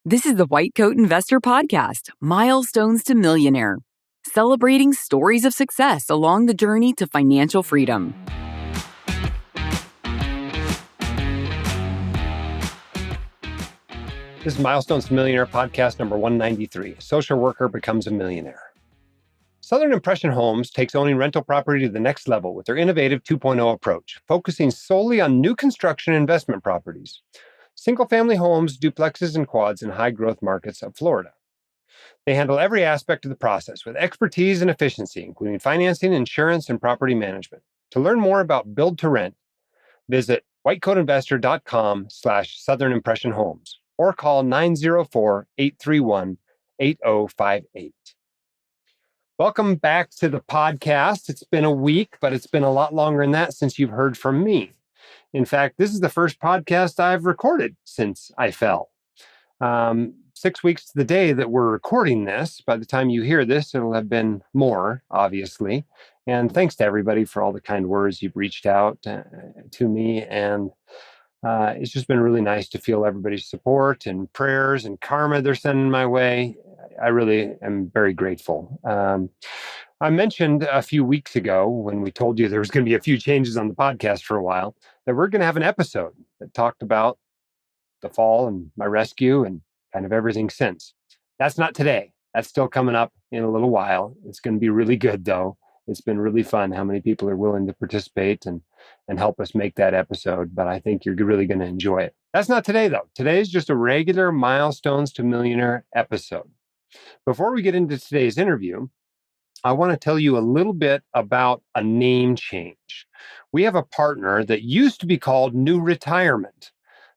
This is the White Coat Investor Podcast, Milestones to Millionaire, celebrating stories of success along the journey to financial freedom. This is Milestones to Millionaire Podcast number 193, Social Worker Becomes a Millionaire. Southern Impression Homes takes owning rental property to the next level with their innovative 2.0 approach, focusing solely on new construction investment properties. Single-family homes, duplexes, and quads in high-growth markets of Florida. They handle every aspect of the process with expertise and efficiency, including financing, insurance, and property management. To learn more about Build to Rent, visit whitecoatinvestor.com/Southern Impression Homes or call 904-831-8058. Welcome back to the podcast. It's been a week, but it's been a lot longer than that since you've heard from me. In fact, this is the first podcast I've recorded since I fell. 6 weeks to the day that we're recording this. By the time you hear this, it'll have been more, obviously. And thanks to everybody for all the kind words you've reached out to me. And it's just been really nice to feel everybody's support and prayers and karma they're sending my way. I really am very grateful. I mentioned a few weeks ago when we told you there was going to be a few changes on the podcast for a while, that we're going to have an episode that talked about the fall and my rescue and kind of everything since. That's not today. That's still coming up in a little while. It's going to be really good, though. It's been really fun how many people are willing to participate and help us make that episode. But I think you're really going to enjoy it. That's not today, though. Today is just a regular Milestones to Millionaire episode. Before we get into today's interview, I want to tell you a little bit about a name change. We have a partner that used to be called New Retirement.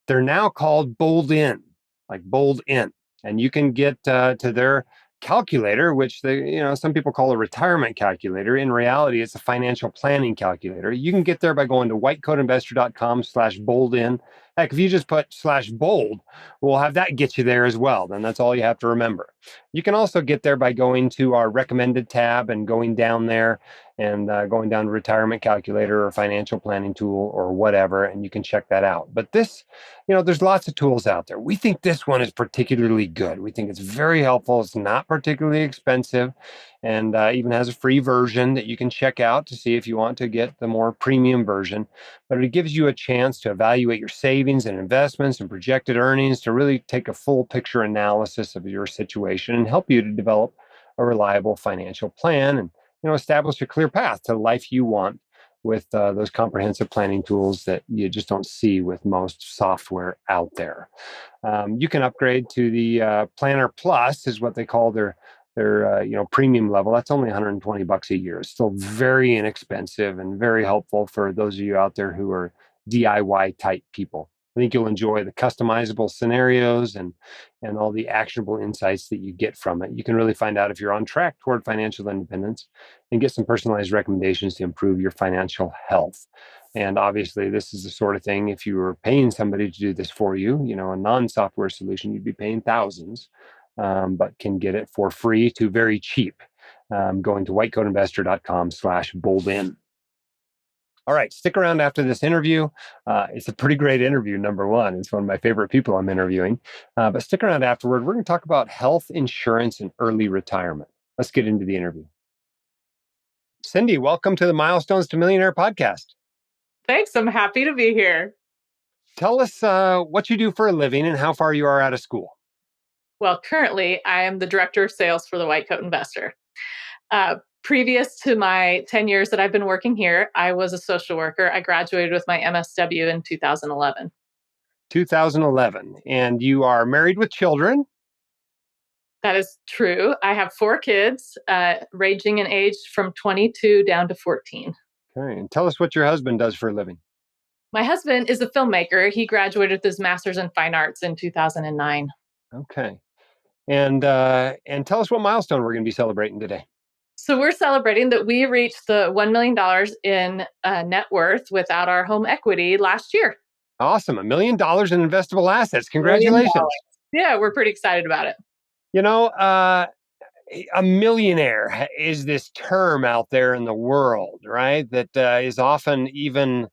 They're now called Bold In, like Bold In. And you can get to their calculator, which some people call a retirement calculator. In reality, it's a financial planning calculator. You can get there by going to whitecoatinvestor.com/boldin. Heck, if you just put /bold, we'll have that get you there as well. Then that's all you have to remember. You can also get there by going to our recommended tab and going down there and going down to retirement calculator or financial planning tool or whatever, and you can check that out. But this, there's lots of tools out there. We think this one is particularly good. We think it's very helpful. It's not particularly expensive and even has a free version that you can check out to see if you want to get the more premium version. But it gives you a chance to evaluate your savings and investments and projected earnings to really take a full picture analysis of your situation and help you to develop a reliable financial plan and establish a clear path to the life you want with those comprehensive planning tools that you just don't see with most software out there. You can upgrade to the Planner Plus, is what they call their premium level. That's only $120 a year. It's still very inexpensive and very helpful for those of you out there who are DIY type people. I think you'll enjoy the customizable scenarios and all the actionable insights that you get from it. You can really find out if you're on track toward financial independence and get some personalized recommendations to improve your financial health. And obviously, this is the sort of thing, if you were paying somebody to do this for you, a non-software solution, you'd be paying thousands, but can get it for free to very cheap, going to whitecoatinvestor.com/boldin. All right, stick around after this interview. It's a pretty great interview, number one. It's one of my favorite people I'm interviewing. But stick around afterward. We're going to talk about health insurance and early retirement. Let's get into the interview. Cindy, welcome to the Milestones to Millionaire podcast. Thanks. I'm happy to be here. Tell us what you do for a living and how far you are out of school. Well, currently, I am the director of sales for the White Coat Investor. Previous to my 10 years that I've been working here, I was a social worker. I graduated with my MSW in 2011. 2011. And you are married with children? That is true. I have 4 kids, ranging in age from 22 down to 14. Okay. And tell us what your husband does for a living. My husband is a filmmaker. He graduated with his master's in fine arts in 2009. Okay. And tell us what milestone we're going to be celebrating today. So we're celebrating that we reached the $1 million in net worth without our home equity last year. Awesome. $1 million in investable assets. Congratulations. Yeah, we're pretty excited about it. A millionaire is this term out there in the world, right? That is often even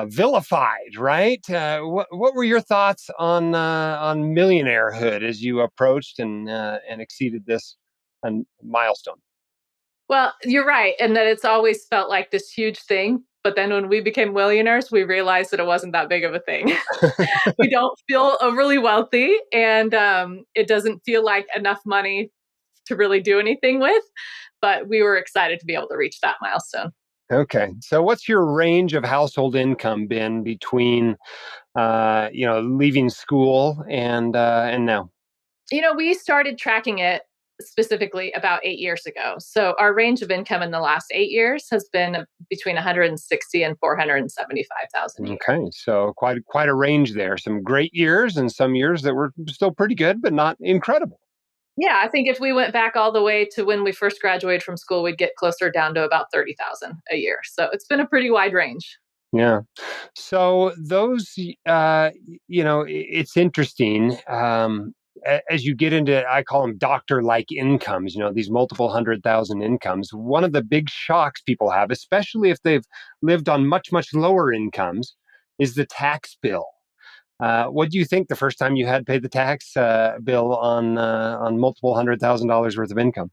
vilified, right? What were your thoughts on millionairehood as you approached and exceeded this milestone? Well, you're right. And that it's always felt like this huge thing. But then when we became millionaires, we realized that it wasn't that big of a thing. We don't feel overly wealthy, and it doesn't feel like enough money to really do anything with. But we were excited to be able to reach that milestone. Okay, so what's your range of household income been between leaving school and now? We started tracking it specifically about 8 years ago. So our range of income in the last 8 years has been between 160 and 475,000 a year. Okay, so quite a range there. Some great years and some years that were still pretty good, but not incredible. Yeah, I think if we went back all the way to when we first graduated from school, we'd get closer down to about 30,000 a year. So it's been a pretty wide range. Yeah. So those, it's interesting. As you get into, I call them doctor-like incomes, these multiple 100,000 incomes. One of the big shocks people have, especially if they've lived on much, much lower incomes, is the tax bill. What do you think the first time you had to pay the tax bill on multiple $100,000 worth of income?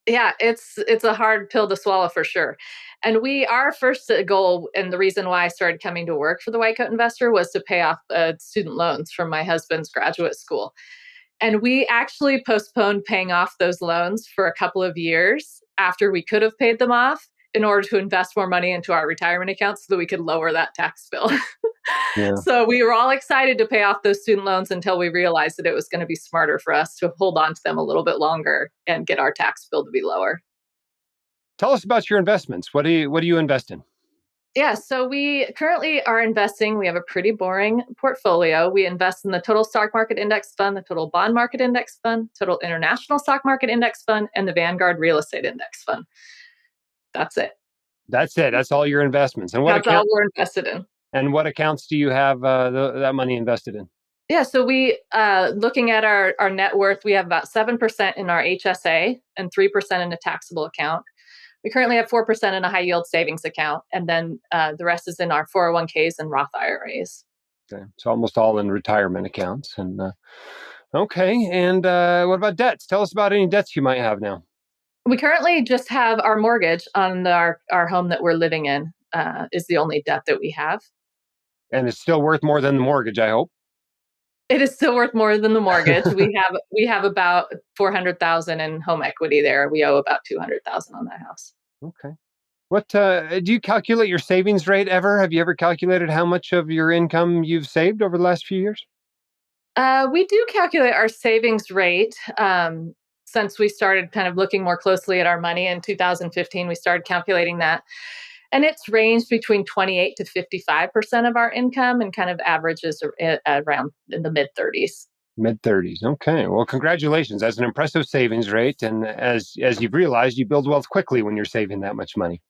Yeah, it's a hard pill to swallow for sure. And our first goal, and the reason why I started coming to work for the White Coat Investor, was to pay off student loans from my husband's graduate school. And we actually postponed paying off those loans for a couple of years after we could have paid them off in order to invest more money into our retirement accounts so that we could lower that tax bill. Yeah. So we were all excited to pay off those student loans until we realized that it was going to be smarter for us to hold on to them a little bit longer and get our tax bill to be lower. Tell us about your investments. What do you invest in? Yeah, so we currently are investing. We have a pretty boring portfolio. We invest in the total stock market index fund, the total bond market index fund, total international stock market index fund, and the Vanguard real estate index fund. That's it. That's it. That's all your investments. And That's all we're invested in. what accounts do you have that money invested in? Yeah, so looking at our net worth, we have about 7% in our HSA and 3% in a taxable account. We currently have 4% in a high yield savings account, and then the rest is in our 401ks and Roth IRAs. Okay, so almost all in retirement accounts. And okay, and what about debts? Tell us about any debts you might have now. We currently just have our mortgage on our home that we're living in, is the only debt that we have. And it's still worth more than the mortgage, I hope. It is still worth more than the mortgage. We have about 400,000 in home equity there. We owe about 200,000 on that house. Okay. What do you calculate your savings rate ever? Have you ever calculated how much of your income you've saved over the last few years? We do calculate our savings rate. Since we started kind of looking more closely at our money in 2015, we started calculating that. And it's ranged between 28 to 55% of our income and kind of averages around in the mid 30s. Mid 30s. Okay. Well, congratulations. That's an impressive savings rate. And as you've realized, you build wealth quickly when you're saving that much money.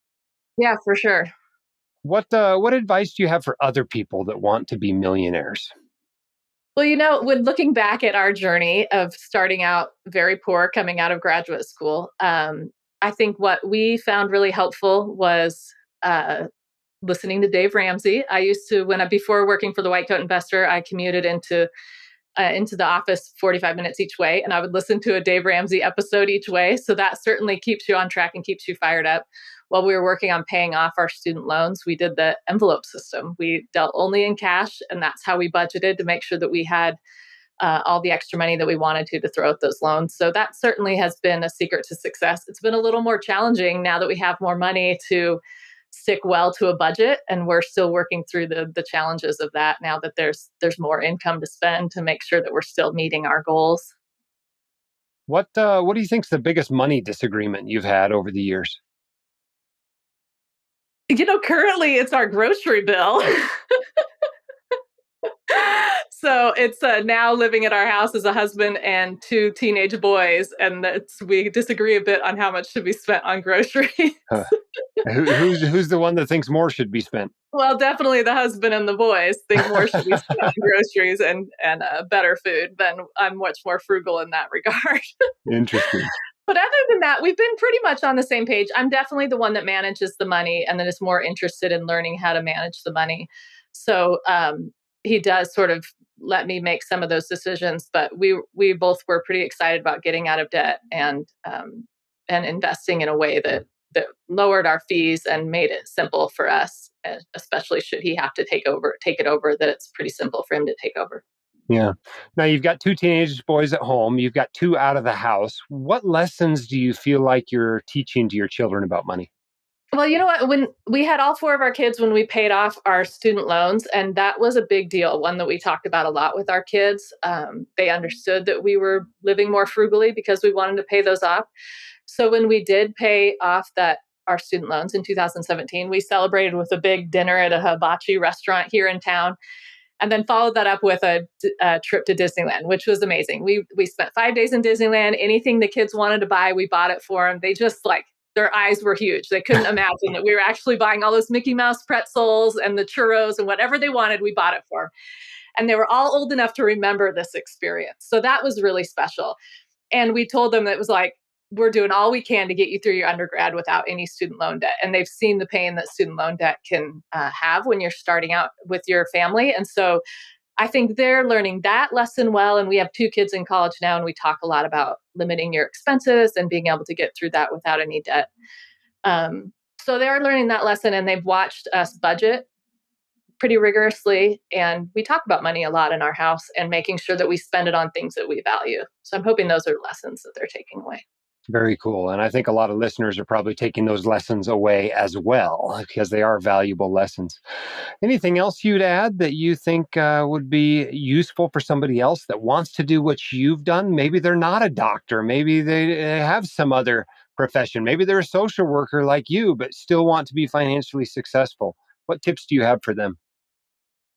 Yeah, for sure. What advice do you have for other people that want to be millionaires? Well, when looking back at our journey of starting out very poor, coming out of graduate school, I think what we found really helpful was listening to Dave Ramsey. I used to, before working for the White Coat Investor, I commuted into the office 45 minutes each way, and I would listen to a Dave Ramsey episode each way. So that certainly keeps you on track and keeps you fired up. While we were working on paying off our student loans, we did the envelope system. We dealt only in cash, and that's how we budgeted to make sure that we had all the extra money that we wanted to throw at those loans. So that certainly has been a secret to success. It's been a little more challenging now that we have more money to stick well to a budget, and we're still working through the challenges of that now that there's more income to spend to make sure that we're still meeting our goals. What do you think's the biggest money disagreement you've had over the years? Currently it's our grocery bill. So it's now living at our house as a husband and two teenage boys, and we disagree a bit on how much should be spent on groceries. Huh. Who's the one that thinks more should be spent? Well, definitely the husband and the boys think more should be spent on groceries and better food. Then I'm much more frugal in that regard. Interesting. But other than that, we've been pretty much on the same page. I'm definitely the one that manages the money and then is more interested in learning how to manage the money. So he does sort of let me make some of those decisions. But we both were pretty excited about getting out of debt and investing in a way that lowered our fees and made it simple for us, especially should he have to take it over, that it's pretty simple for him to take over. Yeah. Now you've got two teenage boys at home. You've got two out of the house. What lessons do you feel like you're teaching to your children about money? Well, you know what? When we had all four of our kids when we paid off our student loans, and that was a big deal, one that we talked about a lot with our kids. They understood that we were living more frugally because we wanted to pay those off. So when we did pay off our student loans in 2017, we celebrated with a big dinner at a hibachi restaurant here in town, and then followed that up with a trip to Disneyland, which was amazing. We spent 5 days in Disneyland. Anything the kids wanted to buy, we bought it for them. They just like their eyes were huge. They couldn't imagine that we were actually buying all those Mickey Mouse pretzels and the churros and whatever they wanted, we bought it for them. And they were all old enough to remember this experience. So that was really special. And we told them that it was like, we're doing all we can to get you through your undergrad without any student loan debt. And they've seen the pain that student loan debt can have when you're starting out with your family. And so I think they're learning that lesson well. And we have two kids in college now, and we talk a lot about limiting your expenses and being able to get through that without any debt. So they're learning that lesson, and they've watched us budget pretty rigorously. And we talk about money a lot in our house and making sure that we spend it on things that we value. So I'm hoping those are lessons that they're taking away. Very cool. And I think a lot of listeners are probably taking those lessons away as well, because they are valuable lessons. Anything else you'd add that you think would be useful for somebody else that wants to do what you've done? Maybe they're not a doctor. Maybe they have some other profession. Maybe they're a social worker like you, but still want to be financially successful. What tips do you have for them?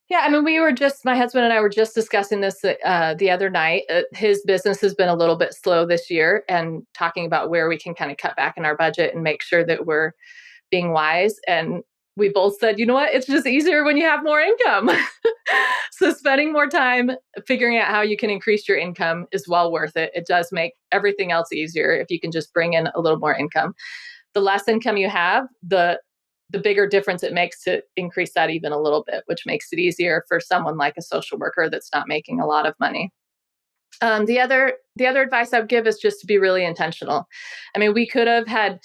Yeah, I mean, my husband and I were just discussing this the other night. His business has been a little bit slow this year, and talking about where we can kind of cut back in our budget and make sure that we're being wise. And we both said, you know what? It's just easier when you have more income. So spending more time figuring out how you can increase your income is well worth it. It does make everything else easier if you can just bring in a little more income. The less income you have, the bigger difference it makes to increase that even a little bit, which makes it easier for someone like a social worker that's not making a lot of money. The other advice I would give is just to be really intentional. I mean, we could have had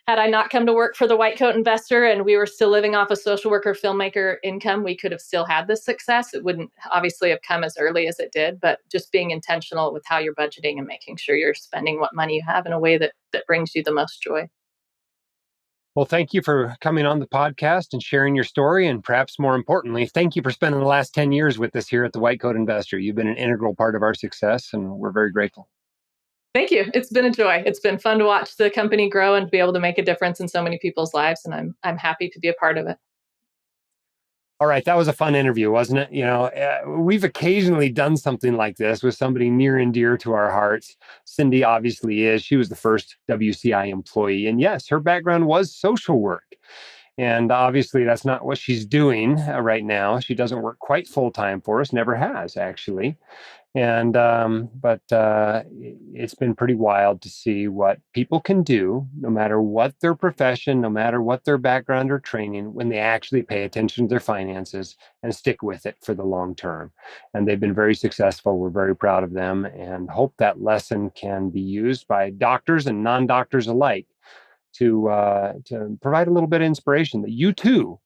I not come to work for the White Coat Investor and we were still living off a social worker filmmaker income, we could have still had this success. It wouldn't obviously have come as early as it did, but just being intentional with how you're budgeting and making sure you're spending what money you have in a way that brings you the most joy. Well, thank you for coming on the podcast and sharing your story. And perhaps more importantly, thank you for spending the last 10 years with us here at the White Coat Investor. You've been an integral part of our success, and we're very grateful. Thank you. It's been a joy. It's been fun to watch the company grow and be able to make a difference in so many people's lives. And I'm happy to be a part of it. All right, that was a fun interview, wasn't it? We've occasionally done something like this with somebody near and dear to our hearts. Cindy obviously is. She was the first WCI employee. And yes, her background was social work. And obviously, that's not what she's doing right now. She doesn't work quite full time for us, never has, actually. And it's been pretty wild to see what people can do, no matter what their profession, no matter what their background or training, when they actually pay attention to their finances and stick with it for the long term. And they've been very successful. We're very proud of them, and hope that lesson can be used by doctors and non-doctors alike to provide a little bit of inspiration that you too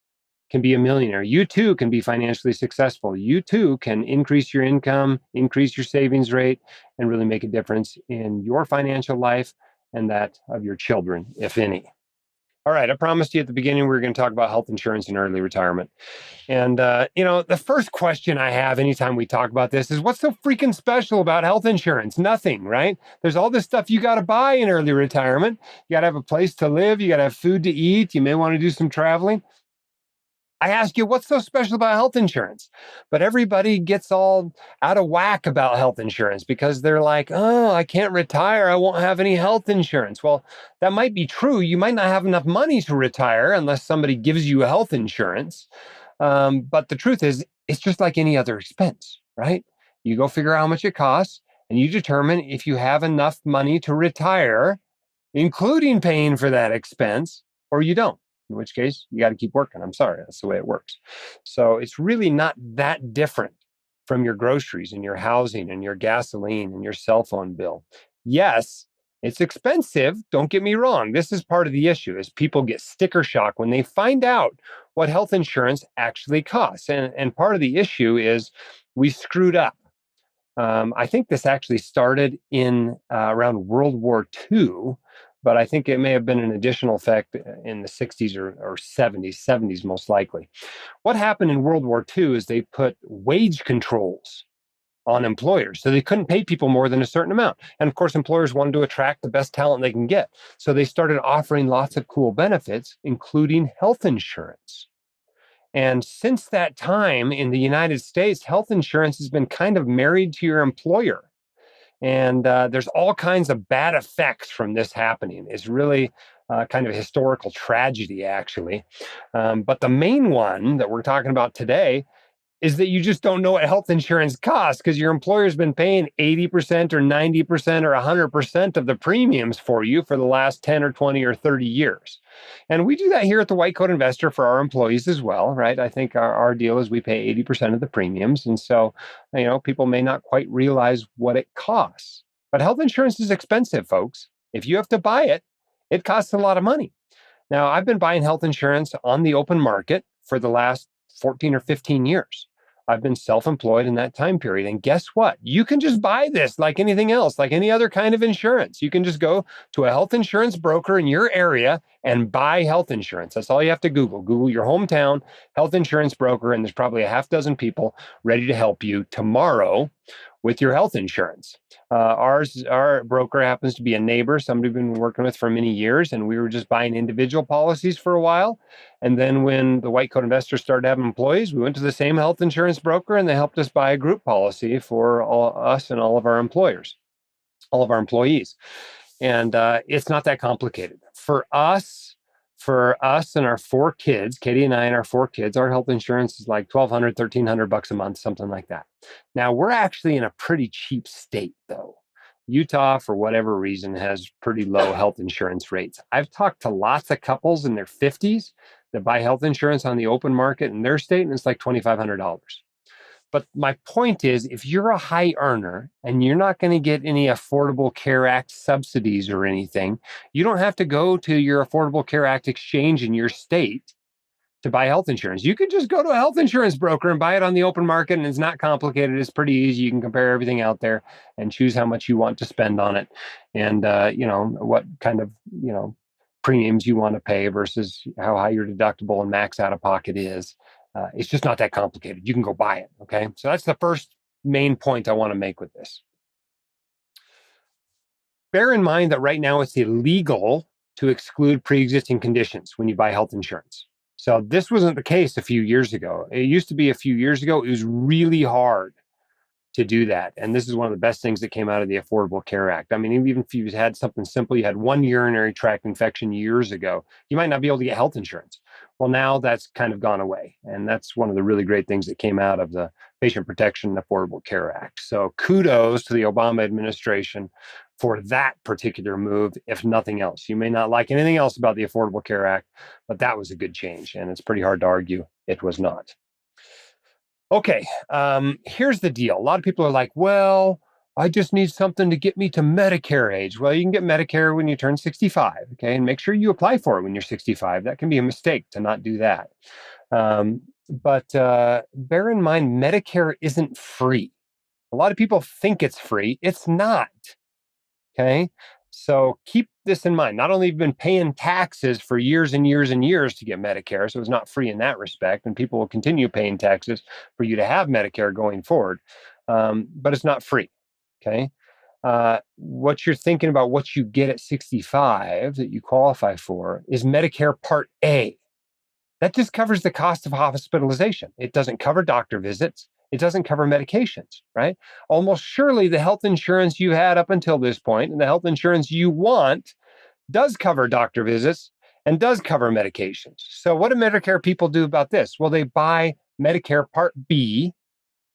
can be a millionaire. You too can be financially successful. You too can increase your income, increase your savings rate, and really make a difference in your financial life and that of your children, if any. All right, I promised you at the beginning we were going to talk about health insurance and early retirement. And, the first question I have anytime we talk about this is, what's so freaking special about health insurance? Nothing, right? There's all this stuff you got to buy in early retirement. You got to have a place to live. You got to have food to eat. You may want to do some traveling. I ask you, what's so special about health insurance? But everybody gets all out of whack about health insurance because they're like, oh, I can't retire. I won't have any health insurance. Well, that might be true. You might not have enough money to retire unless somebody gives you health insurance. But the truth is, it's just like any other expense, right? You go figure out how much it costs and you determine if you have enough money to retire, including paying for that expense, or you don't, in which case you got to keep working. I'm sorry, that's the way it works. So it's really not that different from your groceries and your housing and your gasoline and your cell phone bill. Yes, it's expensive. Don't get me wrong. This is part of the issue is people get sticker shock when they find out what health insurance actually costs. And part of the issue is we screwed up. I think this actually started in around World War II, but I think it may have been an additional effect in the 60s or 70s most likely. What happened in World War II is they put wage controls on employers. So they couldn't pay people more than a certain amount. And of course, employers wanted to attract the best talent they can get. So they started offering lots of cool benefits, including health insurance. And since that time in the United States, health insurance has been kind of married to your employer. And there's all kinds of bad effects from this happening. It's really kind of a historical tragedy, actually. But the main one that we're talking about today is that you just don't know what health insurance costs because your employer's been paying 80% or 90% or 100% of the premiums for you for the last 10 or 20 or 30 years. And we do that here at the White Coat Investor for our employees as well, right? I think our deal is we pay 80% of the premiums. And so, people may not quite realize what it costs. But health insurance is expensive, folks. If you have to buy it, it costs a lot of money. Now, I've been buying health insurance on the open market for the last 14 or 15 years. I've been self-employed in that time period. And guess what? You can just buy this like anything else, like any other kind of insurance. You can just go to a health insurance broker in your area and buy health insurance. That's all you have to Google. Google your hometown health insurance broker, and there's probably a half dozen people ready to help you tomorrow with your health insurance. Our broker happens to be a neighbor, somebody we've been working with for many years, and we were just buying individual policies for a while. And then when the White Coat Investors started having employees, we went to the same health insurance broker, and they helped us buy a group policy for us and all of our employees. And it's not that complicated. For us and our 4 kids, Katie and I and our 4 kids, our health insurance is like $1,200, $1,300 a month, something like that. Now, we're actually in a pretty cheap state, though. Utah, for whatever reason, has pretty low health insurance rates. I've talked to lots of couples in their 50s that buy health insurance on the open market in their state, and it's like $2,500. But my point is, if you're a high earner and you're not going to get any Affordable Care Act subsidies or anything, you don't have to go to your Affordable Care Act exchange in your state to buy health insurance. You can just go to a health insurance broker and buy it on the open market, and it's not complicated. It's pretty easy. You can compare everything out there and choose how much you want to spend on it and, what kind of, premiums you want to pay versus how high your deductible and max out of pocket is. It's just not that complicated. You can go buy it. Okay. So that's the first main point I want to make with this. Bear in mind that right now it's illegal to exclude pre-existing conditions when you buy health insurance. So this wasn't the case a few years ago. It used to be a few years ago. It was really hard to do that. And this is one of the best things that came out of the Affordable Care Act. I mean, even if you had something simple, you had one urinary tract infection years ago, you might not be able to get health insurance. Well, now that's kind of gone away. And that's one of the really great things that came out of the Patient Protection and Affordable Care Act. So kudos to the Obama administration for that particular move, if nothing else. You may not like anything else about the Affordable Care Act, but that was a good change. And it's pretty hard to argue it was not. Okay, here's the deal. A lot of people are like, well, I just need something to get me to Medicare age. Well, you can get Medicare when you turn 65, okay? And make sure you apply for it when you're 65. That can be a mistake to not do that. But bear in mind, Medicare isn't free. A lot of people think it's free. It's not, okay? So keep this in mind. Not only have you been paying taxes for years and years and years to get Medicare, so it's not free in that respect, and people will continue paying taxes for you to have Medicare going forward, but it's not free, okay? What you're thinking about, what you get at 65 that you qualify for is Medicare Part A. That just covers the cost of hospitalization. It doesn't cover doctor visits. It doesn't cover medications, right? Almost surely the health insurance you had up until this point and the health insurance you want does cover doctor visits and does cover medications. So what do Medicare people do about this? Well, they buy Medicare Part B,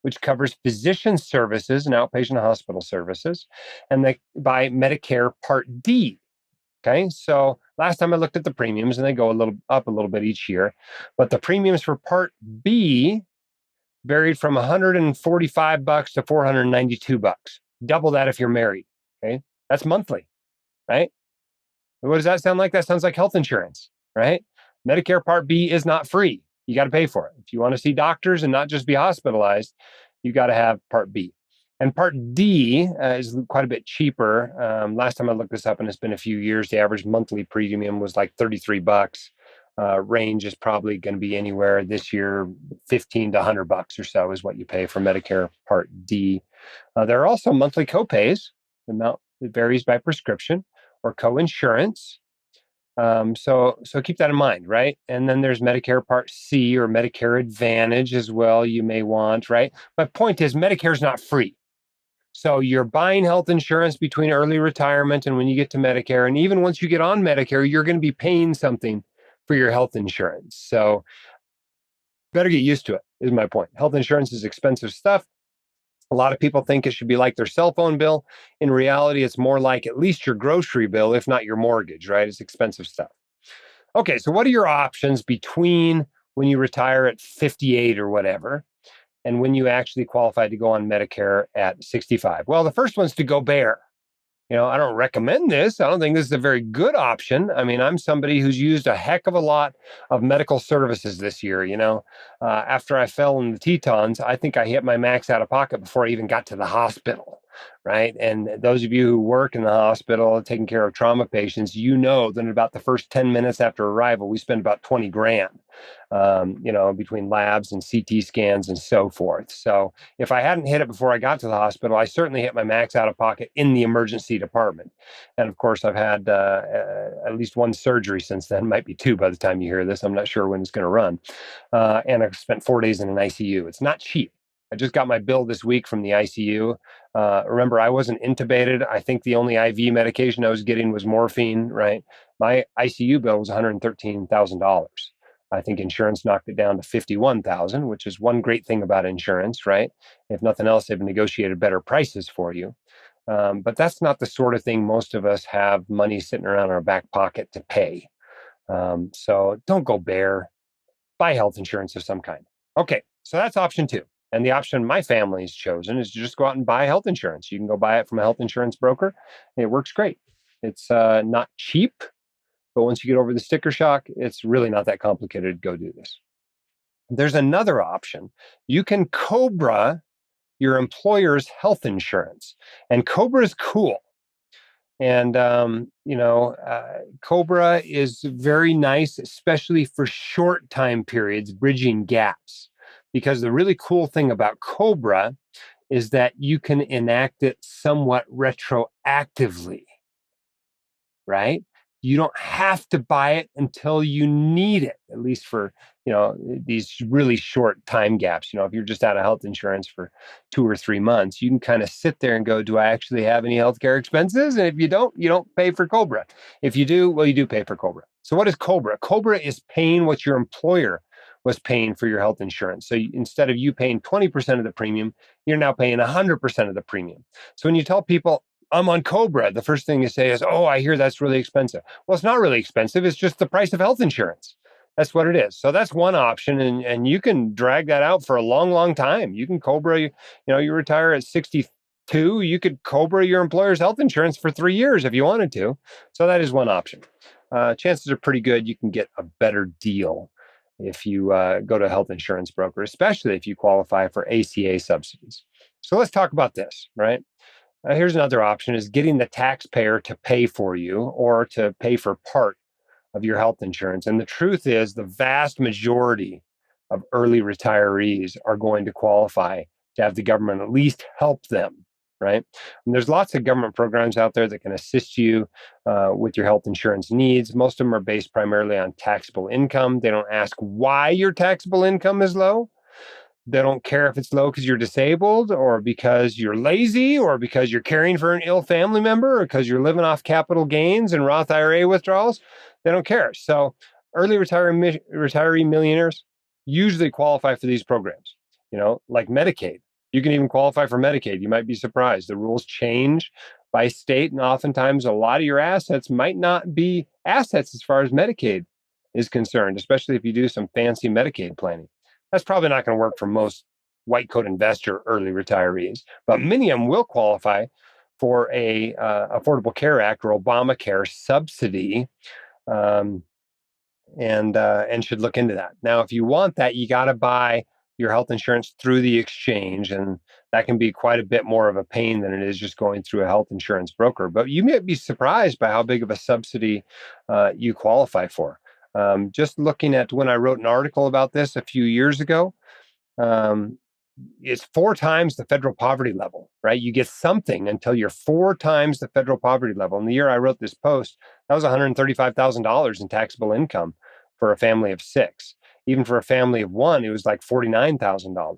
which covers physician services and outpatient hospital services, and they buy Medicare Part D. Okay, so last time I looked at the premiums, and they go a little bit each year, but the premiums for Part B varied from $145 to $492. Double that if you're married. Okay, that's monthly, right? What does that sound like? That sounds like health insurance, right? Medicare Part B is not free. You got to pay for it. If you want to see doctors and not just be hospitalized, you got to have Part B. And Part D is quite a bit cheaper. Last time I looked this up, and it's been a few years, the average monthly premium was like $33. Range is probably going to be anywhere this year, $15 to $100 or so is what you pay for Medicare Part D. There are also monthly copays. The amount it varies by prescription or co-insurance. So keep that in mind, right? And then there's Medicare Part C or Medicare Advantage as well. You may want, right? My point is, Medicare is not free. So you're buying health insurance between early retirement and when you get to Medicare. And even once you get on Medicare, you're going to be paying something for your health insurance. So better get used to it, is my point. Health insurance is expensive stuff. A lot of people think it should be like their cell phone bill. In reality, it's more like at least your grocery bill, if not your mortgage, right? It's expensive stuff. Okay, so what are your options between when you retire at 58 or whatever and when you actually qualify to go on Medicare at 65? Well, the first one's to go bare. I don't recommend this. I don't think this is a very good option. I mean, I'm somebody who's used a heck of a lot of medical services this year. After I fell in the Tetons, I think I hit my max out of pocket before I even got to the hospital, right? And those of you who work in the hospital taking care of trauma patients, you know that in about the first 10 minutes after arrival, we spend about 20 grand, between labs and CT scans and so forth. So if I hadn't hit it before I got to the hospital, I certainly hit my max out of pocket in the emergency department. And of course, I've had at least one surgery since then, might be two by the time you hear this. I'm not sure when it's going to run. And I've spent 4 days in an ICU. It's not cheap. I just got my bill this week from the ICU. Remember, I wasn't intubated. I think the only IV medication I was getting was morphine, right? My ICU bill was $113,000. I think insurance knocked it down to $51,000, which is one great thing about insurance, right? If nothing else, they've negotiated better prices for you. But that's not the sort of thing most of us have money sitting around in our back pocket to pay. So don't go bare. Buy health insurance of some kind. Okay, so that's option 2. And the option my family's chosen is to just go out and buy health insurance. You can go buy it from a health insurance broker. It works great. It's not cheap, but once you get over the sticker shock, it's really not that complicated to go do this. There's another option. You can COBRA your employer's health insurance. And COBRA is cool. And, COBRA is very nice, especially for short time periods, bridging gaps. Because the really cool thing about COBRA is that you can enact it somewhat retroactively, right? You don't have to buy it until you need it, at least for, these really short time gaps. If you're just out of health insurance for 2 or 3 months, you can kind of sit there and go, do I actually have any healthcare expenses? And if you don't pay for COBRA. If you do, well, you do pay for COBRA. So what is COBRA? COBRA is paying what your employer was paying for your health insurance. So instead of you paying 20% of the premium, you're now paying 100% of the premium. So when you tell people, I'm on COBRA, the first thing you say is, oh, I hear that's really expensive. Well, it's not really expensive. It's just the price of health insurance. That's what it is. So that's one option. And you can drag that out for a long, long time. You can COBRA, you retire at 62, you could COBRA your employer's health insurance for 3 years if you wanted to. So that is one option. Chances are pretty good you can get a better deal if you go to a health insurance broker, especially if you qualify for ACA subsidies. So let's talk about this, right? Here's another option is getting the taxpayer to pay for you or to pay for part of your health insurance. And the truth is the vast majority of early retirees are going to qualify to have the government at least help them, right? And there's lots of government programs out there that can assist you with your health insurance needs. Most of them are based primarily on taxable income. They don't ask why your taxable income is low. They don't care if it's low because you're disabled or because you're lazy or because you're caring for an ill family member or because you're living off capital gains and Roth IRA withdrawals. They don't care. So early retiree millionaires usually qualify for these programs, like Medicaid. You can even qualify for Medicaid. You might be surprised. The rules change by state, and oftentimes a lot of your assets might not be assets as far as Medicaid is concerned, especially if you do some fancy Medicaid planning. That's probably not going to work for most white coat investor early retirees, but many of them will qualify for a Affordable Care Act or Obamacare subsidy, um, and should look into that. Now, if you want that, you got to buy your health insurance through the exchange, and that can be quite a bit more of a pain than it is just going through a health insurance broker. But you may be surprised by how big of a subsidy you qualify for. Just looking at when I wrote an article about this a few years ago, um, it's 4 times the federal poverty level, right? You get something until you're 4 times the federal poverty level. In the year I wrote this post, that was $135,000 in taxable income for a family of 6. Even for a family of 1, it was like $49,000.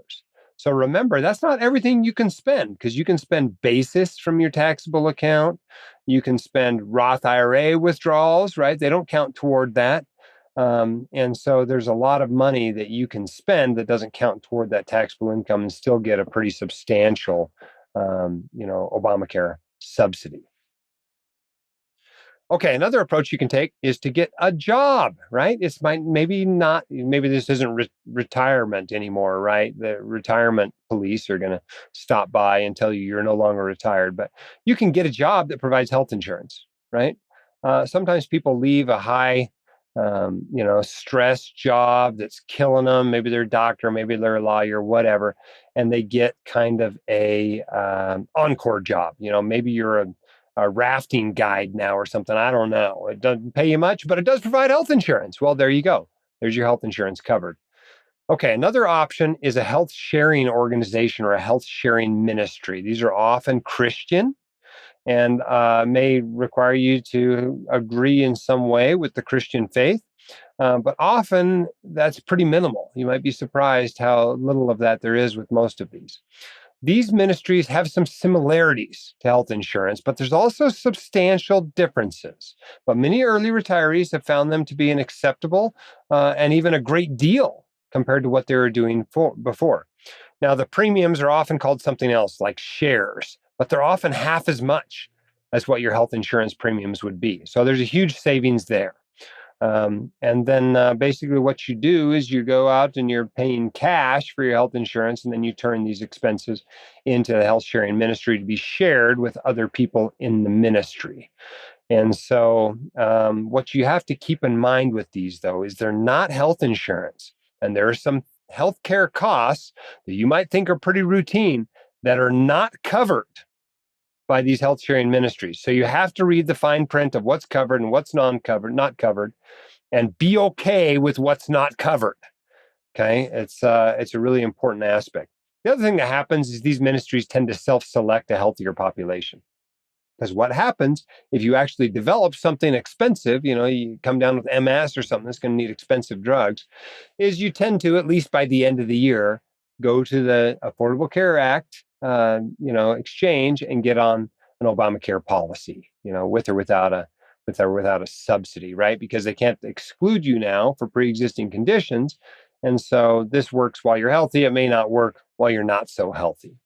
So remember, that's not everything you can spend, because you can spend basis from your taxable account. You can spend Roth IRA withdrawals, right? They don't count toward that. And so there's a lot of money that you can spend that doesn't count toward that taxable income and still get a pretty substantial, Obamacare subsidy. Okay, another approach you can take is to get a job, right? Maybe this isn't retirement anymore, right? The retirement police are going to stop by and tell you you're no longer retired, but you can get a job that provides health insurance, right? Sometimes people leave a high, stress job that's killing them. Maybe they're a doctor, maybe they're a lawyer, whatever, and they get kind of a encore job. Maybe you're a rafting guide now or something. I don't know. It doesn't pay you much, but it does provide health insurance. Well, there you go. There's your health insurance covered. Okay, another option is a health sharing organization or a health sharing ministry. These are often Christian and may require you to agree in some way with the Christian faith. But often that's pretty minimal. You might be surprised how little of that there is with most of these. These ministries have some similarities to health insurance, but there's also substantial differences. But many early retirees have found them to be an acceptable and even a great deal compared to what they were doing before. Now, the premiums are often called something else, like shares, but they're often half as much as what your health insurance premiums would be. So there's a huge savings there. And then basically what you do is you go out and you're paying cash for your health insurance, and then you turn these expenses into the health sharing ministry to be shared with other people in the ministry. And so what you have to keep in mind with these, though, is they're not health insurance. And there are some healthcare costs that you might think are pretty routine that are not covered by these health sharing ministries. So you have to read the fine print of what's covered and what's not covered, and be okay with what's not covered. Okay, it's a really important aspect. The other thing that happens is these ministries tend to self-select a healthier population. Because what happens if you actually develop something expensive, you come down with MS or something that's going to need expensive drugs, is you tend to, at least by the end of the year, go to the Affordable Care Act, exchange and get on an Obamacare policy, with or without a subsidy, right? Because they can't exclude you now for pre-existing conditions. And so this works while you're healthy. It may not work while you're not so healthy.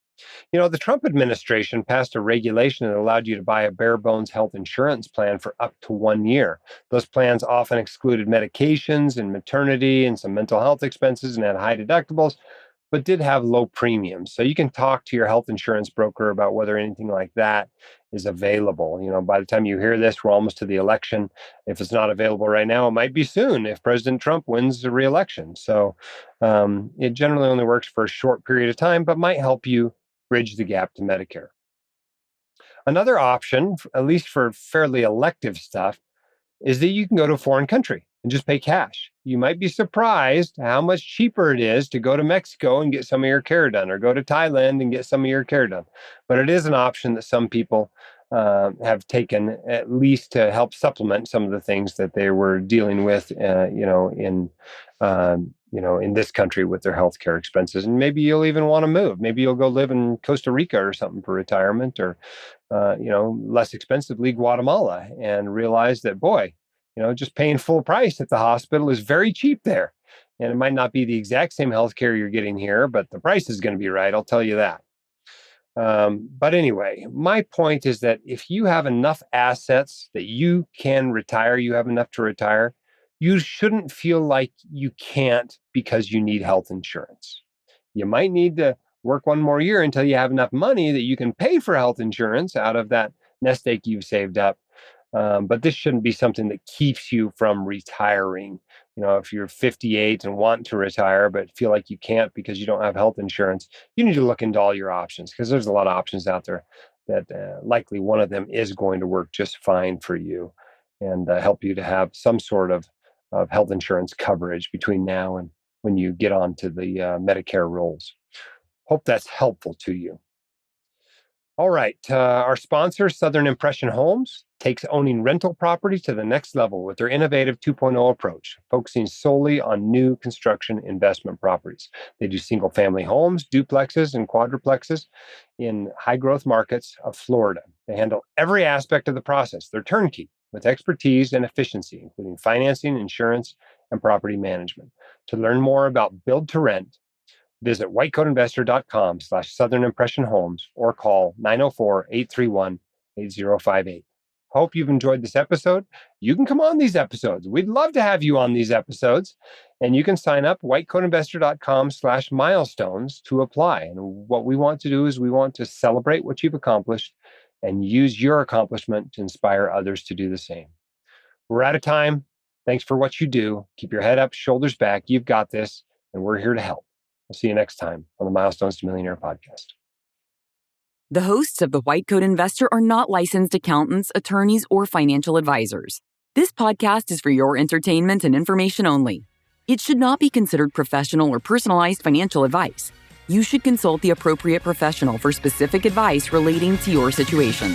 The Trump administration passed a regulation that allowed you to buy a bare bones health insurance plan for up to 1 year. Those plans often excluded medications and maternity and some mental health expenses and had high deductibles, but did have low premiums. So you can talk to your health insurance broker about whether anything like that is available. By the time you hear this, we're almost to the election. If it's not available right now, it might be soon if President Trump wins the re-election. So it generally only works for a short period of time, but might help you bridge the gap to Medicare. Another option, at least for fairly elective stuff, is that you can go to a foreign country and just pay cash. You might be surprised how much cheaper it is to go to Mexico and get some of your care done, or go to Thailand and get some of your care done. But it is an option that some people have taken, at least to help supplement some of the things that they were dealing with, in this country with their healthcare expenses. And maybe you'll even want to move. Maybe you'll go live in Costa Rica or something for retirement, or less expensively Guatemala, and realize that, boy, just paying full price at the hospital is very cheap there. And it might not be the exact same healthcare you're getting here, but the price is going to be right. I'll tell you that. But anyway, my point is that if you have enough assets that you can retire, you have enough to retire, you shouldn't feel like you can't because you need health insurance. You might need to work one more year until you have enough money that you can pay for health insurance out of that nest egg you've saved up. But this shouldn't be something that keeps you from retiring. If you're 58 and want to retire, but feel like you can't because you don't have health insurance, you need to look into all your options, because there's a lot of options out there that likely one of them is going to work just fine for you and help you to have some sort of health insurance coverage between now and when you get onto the Medicare rolls. Hope that's helpful to you. All right. Our sponsor, Southern Impression Homes, takes owning rental property to the next level with their innovative 2.0 approach, focusing solely on new construction investment properties. They do single-family homes, duplexes, and quadruplexes in high-growth markets of Florida. They handle every aspect of the process. They're turnkey with expertise and efficiency, including financing, insurance, and property management. To learn more about build to rent, visit whitecoatinvestor.com/Southern Impression Homes or call 904-831-8058. Hope you've enjoyed this episode. You can come on these episodes. We'd love to have you on these episodes. And you can sign up whitecoatinvestor.com/milestones to apply. And what we want to do is we want to celebrate what you've accomplished and use your accomplishment to inspire others to do the same. We're out of time. Thanks for what you do. Keep your head up, shoulders back. You've got this, and we're here to help. We'll see you next time on the Milestones to Millionaire podcast. The hosts of The White Coat Investor are not licensed accountants, attorneys, or financial advisors. This podcast is for your entertainment and information only. It should not be considered professional or personalized financial advice. You should consult the appropriate professional for specific advice relating to your situation.